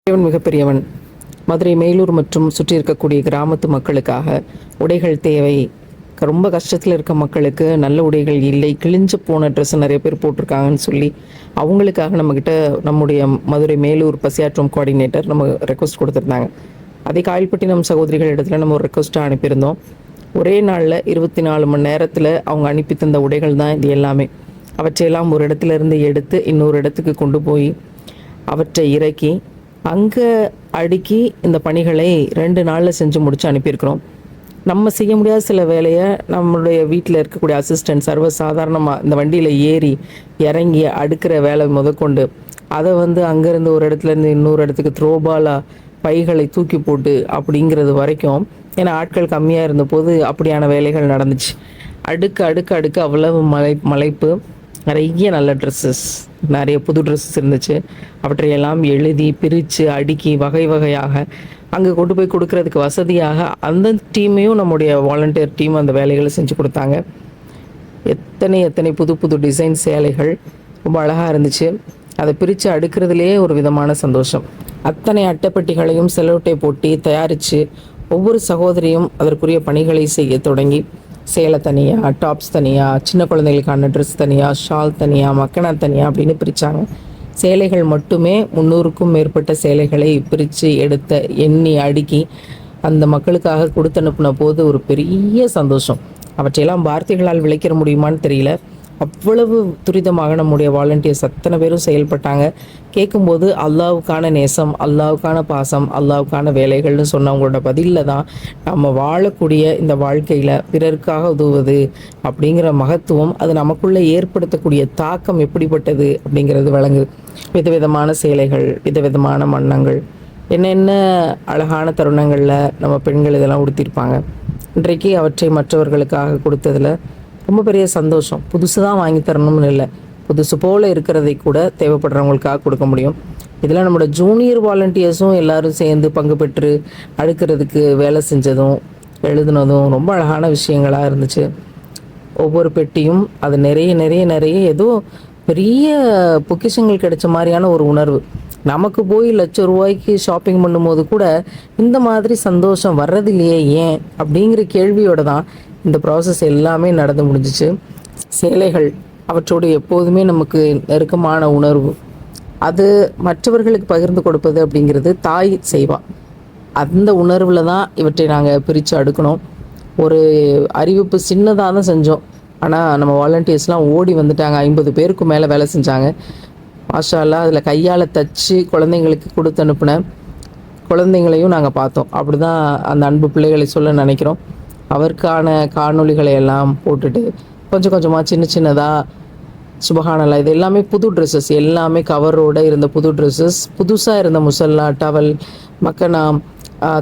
இவன் மிகப்பெரியவன். மதுரை மேலூர் மற்றும் சுற்றி இருக்கக்கூடிய கிராமத்து மக்களுக்காக உடைகள் தேவை. ரொம்ப கஷ்டத்தில் இருக்க மக்களுக்கு நல்ல உடைகள் இல்லை, கிழிஞ்சு போன ட்ரெஸ் நிறைய பேர் போட்டிருக்காங்கன்னு சொல்லி அவங்களுக்காக நம்மக்கிட்ட நம்முடைய மதுரை மேலூர் பசியாற்றும் கோஆர்டினேட்டர் நம்ம ரெக்வஸ்ட் கொடுத்துருந்தாங்க. அதே காயல்பட்டினம் சகோதரிகள் இடத்துல நம்ம ஒரு ரெக்வஸ்ட்டாக அனுப்பியிருந்தோம். ஒரே நாளில் 24 மணி நேரத்தில் அவங்க அனுப்பி தந்த உடைகள் தான் இது எல்லாமே. அவற்றையெல்லாம் ஒரு இடத்துல இருந்து எடுத்து இன்னொரு இடத்துக்கு கொண்டு போய் அவற்றை இறக்கி அங்கே அடுக்கி இந்த பணிகளை 2 நாளில் செஞ்சு முடித்து அனுப்பியிருக்கிறோம். நம்ம செய்ய முடியாத சில வேலையை நம்மளுடைய வீட்டில் இருக்கக்கூடிய அசிஸ்டன்ட் சர்வசாதாரணமாக இந்த வண்டியில் ஏறி இறங்கி அடுக்கிற வேலை முதற்கொண்டு அதை அங்கேருந்து ஒரு இடத்துலேருந்து இன்னொரு இடத்துக்கு த்ரோபாலாக பைகளை தூக்கி போட்டு அப்படிங்கிறது வரைக்கும், ஏன்னா ஆட்கள் கம்மியாக இருந்தபோது அப்படியான வேலைகள் நடந்துச்சு. அடுக்கு அடுக்கு அடுக்கு அவ்வளவு மலைப்பு, நிறைய நல்ல ட்ரெஸ்ஸஸ், நிறைய புது ட்ரெஸ்ஸஸ் இருந்துச்சு. அவற்றையெல்லாம் எழுதி பிரித்து அடுக்கி வகை வகையாக அங்கே கொண்டு போய் கொடுக்கறதுக்கு வசதியாக அந்த டீமையும் நம்முடைய வாலண்டியர் டீம் அந்த வேலைகளை செஞ்சு கொடுத்தாங்க. எத்தனை எத்தனை புது புது டிசைன் சேலைகள் ரொம்ப அழகாக இருந்துச்சு. அதை பிரித்து அடுக்கிறதுலே ஒரு விதமான சந்தோஷம். அத்தனை அட்டைப்பட்டிகளையும் செலோட்டை போட்டி தயாரித்து ஒவ்வொரு சகோதரியும் அதற்குரிய பணிகளை செய்ய தொடங்கி சேலை தனியாக, டாப்ஸ் தனியாக, சின்ன குழந்தைகளுக்கான ட்ரெஸ் தனியாக, ஷால் தனியாக, மக்கனா தனியாக அப்படின்னு பிரித்தாங்க. சேலைகள் மட்டுமே 300க்கும் மேற்பட்ட சேலைகளை பிரித்து எடுத்த எண்ணி அடுக்கி அந்த மக்களுக்காக கொடுத்து அனுப்பின போது ஒரு பெரிய சந்தோஷம். அவற்றையெல்லாம் வார்த்தைகளால் விளைக்கிற முடியுமான்னு தெரியல. அவ்வளவு துரிதமாக நம்முடைய வாலண்டியர்ஸ் அத்தனை பேரும் செயல்பட்டாங்க. கேட்கும்போது அல்லாவுக்கான நேசம், அல்லாவுக்கான பாசம், அல்லாவுக்கான வேலைகள்னு சொன்னவங்களோட பதிலில் தான் நம்ம வாழக்கூடிய இந்த வாழ்க்கையில் பிறருக்காக உதவுவது அப்படிங்கிற மகத்துவம், அது நமக்குள்ளே ஏற்படுத்தக்கூடிய தாக்கம் எப்படிப்பட்டது அப்படிங்கிறது விளங்குது. விதவிதமான சேலைகள், விதவிதமான வண்ணங்கள், என்னென்ன அழகான தருணங்களில் நம்ம பெண்கள் இதெல்லாம் உடுத்திருப்பாங்க. இன்றைக்கு அவற்றை மற்றவர்களுக்காக கொடுத்ததில் ரொம்ப பெரிய சந்தோஷம். புதுசு தான் வாங்கி தரணும்னு இல்லை, புதுசு போல் இருக்கிறதை கூட தேவைப்படுறவங்களுக்காக கொடுக்க முடியும். இதில் நம்மளோட ஜூனியர் வாலண்டியர்ஸும் எல்லோரும் சேர்ந்து பங்கு பெற்று அடுக்கிறதுக்கு வேலை செஞ்சதும் எழுதுனதும் ரொம்ப அழகான விஷயங்களாக இருந்துச்சு. ஒவ்வொரு பெட்டியும் அது நிறைய நிறைய நிறைய ஏதோ பெரிய பொக்கிஷங்கள் கிடைச்ச மாதிரியான ஒரு உணர்வு. நமக்கு போய் ₹1,00,000 ஷாப்பிங் பண்ணும்போது கூட இந்த மாதிரி சந்தோஷம் வர்றதில்லையே ஏன் அப்படிங்கிற கேள்வியோடு தான் இந்த ப்ராசஸ் எல்லாமே நடந்து முடிஞ்சிச்சு. சேலைகள் அவற்றோடு எப்போதுமே நமக்கு நெருக்கமான உணர்வு. அது மற்றவர்களுக்கு பகிர்ந்து கொடுப்பது அப்படிங்கிறது தாய் செய்வா. அந்த உணர்வில் தான் இவற்றை நாங்கள் பிரித்து அடுக்கணும். ஒரு அறிவிப்பு சின்னதாக தான் செஞ்சோம், ஆனால் நம்ம வாலண்டியர்ஸ்லாம் ஓடி வந்துட்டாங்க. 50 பேருக்கு மேலே வேலை செஞ்சாங்க. மாஷா அல்லாஹ். அதில் கையால் தச்சு குழந்தைங்களுக்கு கொடுத்து அனுப்பின குழந்தைங்களையும் நாங்கள் பார்த்தோம். அப்படி தான் அந்த அன்பு பிள்ளைகளை சொல்ல நினைக்கிறோம். அவருக்கான காணொளிகளை எல்லாம் போட்டுட்டு கொஞ்சம் கொஞ்சமாக சின்ன சின்னதாக சுபஹானல்லாஹ், இது எல்லாமே புது ட்ரெஸ்ஸஸ், எல்லாமே கவரோடு இருந்த புது ட்ரெஸ்ஸஸ், புதுசாக இருந்த முசல்லா, டவல், மக்கனா,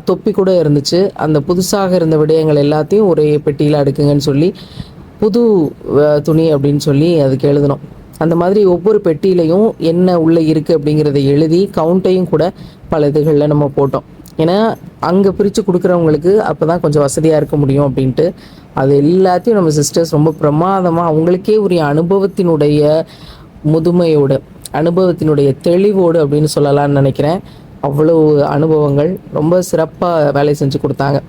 தொப்பி கூட இருந்துச்சு. அந்த புதுசாக இருந்த விடயங்கள் எல்லாத்தையும் ஒரே பெட்டியில் அடுக்குங்கன்னு சொல்லி புது துணி அப்படின்னு சொல்லி அதுக்கு எழுதணும். அந்த மாதிரி ஒவ்வொரு பெட்டியிலையும் என்ன உள்ளே இருக்குது அப்படிங்கிறத எழுதி கவுண்ட்டையும் கூட பல இதுகளில் நம்ம போட்டோம். ஏன்னா அங்கே பிரித்து கொடுக்குறவங்களுக்கு அப்போ தான் கொஞ்சம் வசதியாக இருக்க முடியும் அப்படின்ட்டு அது எல்லாத்தையும் நம்ம சிஸ்டர்ஸ் ரொம்ப பிரமாதமாக அவங்களுக்கே உரிய அனுபவத்தினுடைய முதுமையோடு, அனுபவத்தினுடைய தெளிவோடு அப்படின்னு சொல்லலாம்னு நினைக்கிறேன். அவ்வளோ அனுபவங்கள் ரொம்ப சிறப்பாக வேலை செஞ்சு கொடுத்தாங்க.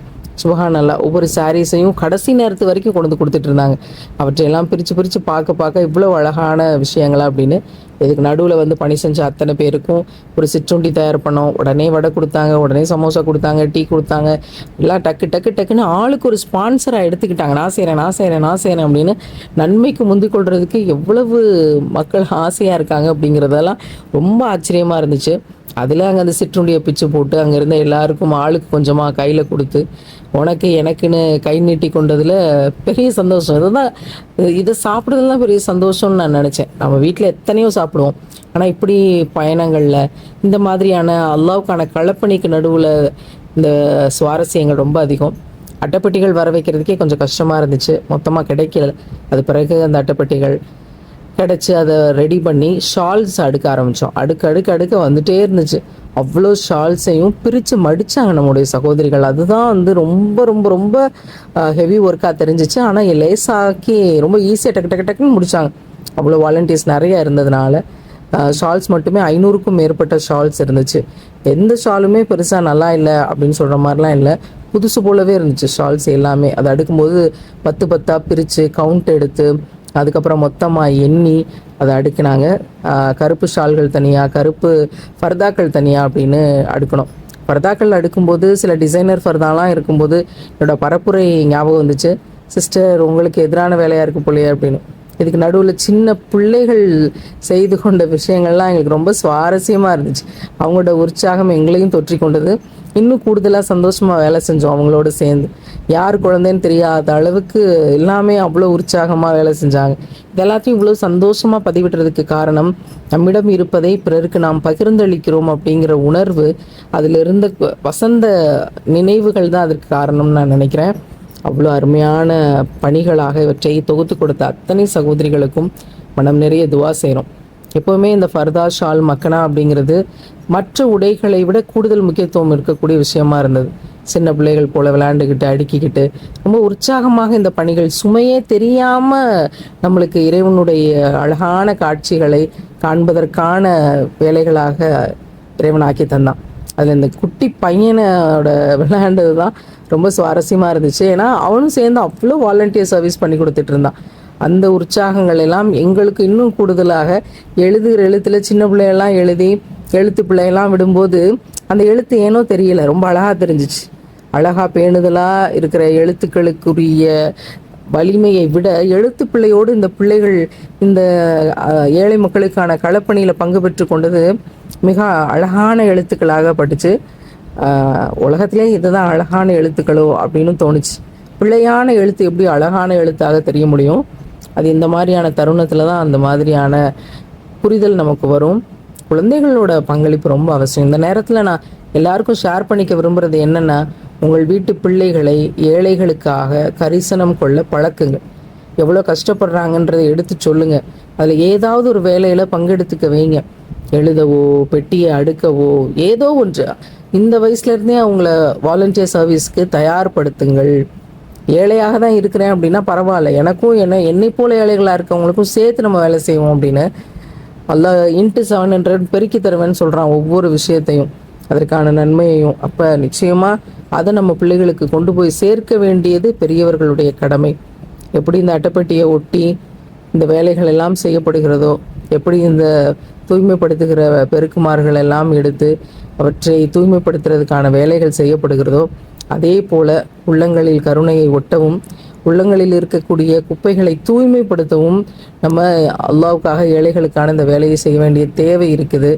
சுபஹானல்லாஹ். ஒவ்வொரு சாரீஸையும் கடைசி நேரத்து வரைக்கும் கொண்டு கொடுத்துட்டு இருந்தாங்க. அவற்றையெல்லாம் பிரித்து பிரித்து பார்க்க இவ்வளோ அழகான விஷயங்களா அப்படின்னு. இதுக்கு நடுவில் பணி செஞ்ச அத்தனை பேருக்கும் ஒரு சிற்றுண்டி தயார் பண்ணோம். உடனே வடை கொடுத்தாங்க, உடனே சமோசா கொடுத்தாங்க, டீ கொடுத்தாங்க. எல்லாம் டக்குன்னு ஆளுக்கு ஒரு ஸ்பான்சராக எடுத்துக்கிட்டாங்க. நான் செய்கிறேன் அப்படின்னு நன்மைக்கு முந்திக் கொள்றதுக்கு எவ்வளவு மக்கள் ஆசையாக இருக்காங்க அப்படிங்கிறதெல்லாம் ரொம்ப ஆச்சரியமாக இருந்துச்சு. அதில் அங்கே அந்த சிற்றுண்டியை பிச்சு போட்டு அங்கே இருந்த எல்லாருக்கும் ஆளுக்கு கொஞ்சமாக கையில் கொடுத்து உனக்கு எனக்குன்னு கை நீட்டி கொண்டதில் பெரிய சந்தோஷம். இதுதான், இதை சாப்பிட்றதுல தான் பெரிய சந்தோஷம்னு நான் நினச்சேன். நம்ம வீட்டில் எத்தனையோ சாப்பிடுவோம், ஆனால் இப்படி பயணங்களில் இந்த மாதிரியான அல்லாவுக்கான களப்பணிக்கு நடுவில் இந்த சுவாரஸ்யங்கள் ரொம்ப அதிகம். அட்டைப்பெட்டிகள் வர வைக்கிறதுக்கே கொஞ்சம் கஷ்டமாக இருந்துச்சு, மொத்தமாக கிடைக்கல. அது பிறகு அந்த அட்டைப்பெட்டிகள் கிடச்சி அதை ரெடி பண்ணி ஷால்ஸ் அடுக்க ஆரம்பித்தோம். அடுக்க வந்துகிட்டே இருந்துச்சு. அவ்வளோ ஷால்ஸையும் பிரித்து மடித்தாங்க நம்முடைய சகோதரிகள். அதுதான் ரொம்ப ரொம்ப ரொம்ப ஹெவி ஒர்க்காக தெரிஞ்சிச்சு. ஆனால் லேசாக்கி ரொம்ப ஈஸியாக டக்கு டக்குன்னு முடித்தாங்க. அவ்வளோ வாலண்டியர்ஸ் நிறையா இருந்ததுனால ஷால்ஸ் மட்டுமே 500க்கும் மேற்பட்ட ஷால்ஸ் இருந்துச்சு. எந்த ஷாலுமே பெருசாக நல்லா இல்லை அப்படின்னு சொல்கிற மாதிரிலாம் இல்லை, புதுசு போலவே இருந்துச்சு ஷால்ஸ் எல்லாமே. அதை அடுக்கும்போது 10 10ஆக பிரித்து கவுண்ட் எடுத்து அதுக்கப்புறம் மொத்தமாக எண்ணி அதை அடுக்கினாங்க. கருப்பு ஷால்கள் தனியாக, கருப்பு ஃபர்தாக்கள் தனியாக அப்படின்னு அடுக்கணும். ஃபர்தாக்கள் அடுக்கும்போது சில டிசைனர் ஃபர்தாலாம் இருக்கும்போது என்னோடய பரப்புரை ஞாபகம் வந்துச்சு. சிஸ்டர் உங்களுக்கு எதிரான வேலையாக இருக்குது போலையே அப்படின்னு. இதுக்கு நடுவில் சின்ன பிள்ளைகள் செய்து கொண்ட விஷயங்கள்லாம் எங்களுக்கு ரொம்ப சுவாரஸ்யமாக இருந்துச்சு. அவங்களோட உற்சாகம் எங்களையும் தொற்றி கொண்டது. இன்னும் கூடுதலாக சந்தோஷமாக வேலை செஞ்சோம் அவங்களோட சேர்ந்து. யார் குழந்தைன்னு தெரியாத அளவுக்கு எல்லாமே அவ்வளோ உற்சாகமாக வேலை செஞ்சாங்க. இதெல்லாத்தையும் இவ்வளோ சந்தோஷமாக பதிவிடுறதுக்கு காரணம், நம்மிடம் இருப்பதை பிறருக்கு நாம் பகிர்ந்தளிக்கிறோம் அப்படிங்கிற உணர்வு, அதில் இருந்த வசந்த நினைவுகள் தான் அதற்கு காரணம்னு நான் நினைக்கிறேன். அவ்வளோ அருமையான பணிகளாக இவற்றை தொகுத்து கொடுத்த அத்தனை சகோதரிகளுக்கும் மனம் நிறைய துவா செய்கிறோம். எப்போவுமே இந்த ஃபர்தா, ஷால், மக்கனா அப்படிங்கிறது மற்ற உடைகளை விட கூடுதல் முக்கியத்துவம் இருக்கக்கூடிய விஷயமா இருந்தது. சின்ன பிள்ளைகள் போல் விளையாண்டுக்கிட்டு அடுக்கிக்கிட்டு ரொம்ப உற்சாகமாக இந்த பணிகள் சுமையே தெரியாமல் நம்மளுக்கு இறைவனுடைய அழகான காட்சிகளை காண்பதற்கான வேலைகளாக இறைவன் ஆக்கி தந்தான். அதில் இந்த குட்டி பையனோட விளையாண்டது தான் ரொம்ப சுவாரஸ்யமாக இருந்துச்சு. ஏன்னா அவனும் சேர்ந்து அவ்வளோ வாலண்டியர் சர்வீஸ் பண்ணி கொடுத்துட்டு இருந்தான். அந்த உற்சாகங்கள் எல்லாம் எங்களுக்கு இன்னும் கூடுதலாக எழுதுகிற எழுத்தில் சின்ன பிள்ளையெல்லாம் எழுதி எழுத்து பிள்ளையெல்லாம் விடும்போது அந்த எழுத்து ஏனோ தெரியல, ரொம்ப அழகாக தெரிஞ்சிச்சு. அழகாக பேணுதலாக இருக்கிற எழுத்துக்களுக்குரிய வலிமையை விட எழுத்து பிள்ளையோடு இந்த பிள்ளைகள் இந்த ஏழை மக்களுக்கான களப்பணியில் பங்கு பெற்று கொண்டது மிக அழகான எழுத்துக்களாக பட்டுச்சு. உலகத்திலே இதுதான் அழகான எழுத்துக்களோ அப்படின்னு தோணுச்சு. பிள்ளையான எழுத்து எப்படி அழகான எழுத்தாக தெரிய முடியும்? அது இந்த மாதிரியான தருணத்தில் தான் அந்த மாதிரியான புரிதல் நமக்கு வரும். குழந்தைகளோட பங்களிப்பு ரொம்ப அவசியம். இந்த நேரத்தில் நான் எல்லாருக்கும் ஷேர் பண்ணிக்க விரும்புகிறது என்னென்னா, உங்கள் வீட்டு பிள்ளைகளை ஏழைகளுக்காக கரிசனம் கொள்ள பழக்குங்க. எவ்வளோ கஷ்டப்படுறாங்கன்றதை எடுத்து சொல்லுங்கள். அதில் ஏதாவது ஒரு வேலையில் பங்கெடுத்துக்க வைங்க. எழுதவோ, பெட்டியை அடுக்கவோ, ஏதோ ஒன்று. இந்த வயசுலேருந்தே அவங்கள வாலண்டியர் சர்வீஸ்க்கு தயார்படுத்துங்கள். ஏழையாக தான் இருக்கிறேன் அப்படின்னா பரவாயில்ல, எனக்கும் என்னை போல ஏழைகளாக இருக்கவங்களுக்கும் சேர்த்து நம்ம வேலை செய்வோம் அப்படின்னு அல்லாஹ் இன்ட்டு 700 பெருக்கி தருவேன்னு சொல்கிறான் ஒவ்வொரு விஷயத்தையும், அதற்கான நன்மையையும். அப்போ நிச்சயமாக அதை நம்ம பிள்ளைகளுக்கு கொண்டு போய் சேர்க்க வேண்டியது பெரியவர்களுடைய கடமை. எப்படி இந்த அட்டைப்பெட்டியை ஒட்டி இந்த வேலைகள் எல்லாம் செய்யப்படுகிறதோ, எப்படி இந்த தூய்மைப்படுத்துகிற பெருக்குமார்கள் எல்லாம் எடுத்து அவற்றை தூய்மைப்படுத்துறதுக்கான வேலைகள் செய்யப்படுகிறதோ, அதே போல் உள்ளங்களில் கருணையை ஒட்டவும், உள்ளங்களில் இருக்கக்கூடிய குப்பைகளை தூய்மைப்படுத்தவும் நம்ம அல்லாஹ்வுக்காக ஏழைகளுக்கான இந்த வேலையை செய்ய வேண்டிய தேவை இருக்குது.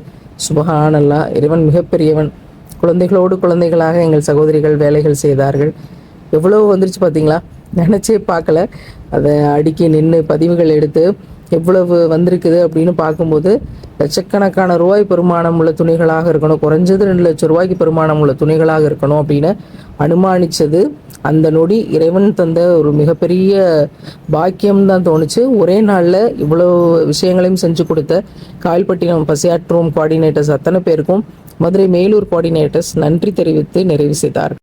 சுபஹானல்லாஹ், இறைவன் மிகப்பெரியவன். குழந்தைகளோடு குழந்தைகளாக எங்கள் சகோதரிகள் வேலைகள் செய்தார்கள். எவ்வளோ வந்துருச்சு பார்த்தீங்களா? நினச்சே பார்க்கல. அதை அடுக்கி நின்று பதிவுகள் எடுத்து எவ்வளவு வந்திருக்குது அப்படின்னு பார்க்கும்போது லட்சக்கணக்கான ரூபாய் பெருமானம் உள்ள துணிகளாக இருக்கணும், குறைஞ்சது 2 லட்சம் ரூபாய்க்கு பெருமானம் உள்ள துணிகளாக இருக்கணும் அப்படின்னு அனுமானித்தது அந்த நொடி இறைவன் தந்த ஒரு மிகப்பெரிய பாக்கியம்தான் தோணுச்சு. ஒரே நாளில் இவ்வளோ விஷயங்களையும் செஞ்சு கொடுத்த காயல்பட்டினம் பசியாற்றும் கோஆர்டினேட்டர்ஸ் அத்தனை பேருக்கும் மதுரை மேலூர் கோஆர்டினேட்டர்ஸ் நன்றி தெரிவித்து நிறைவு செய்தார்.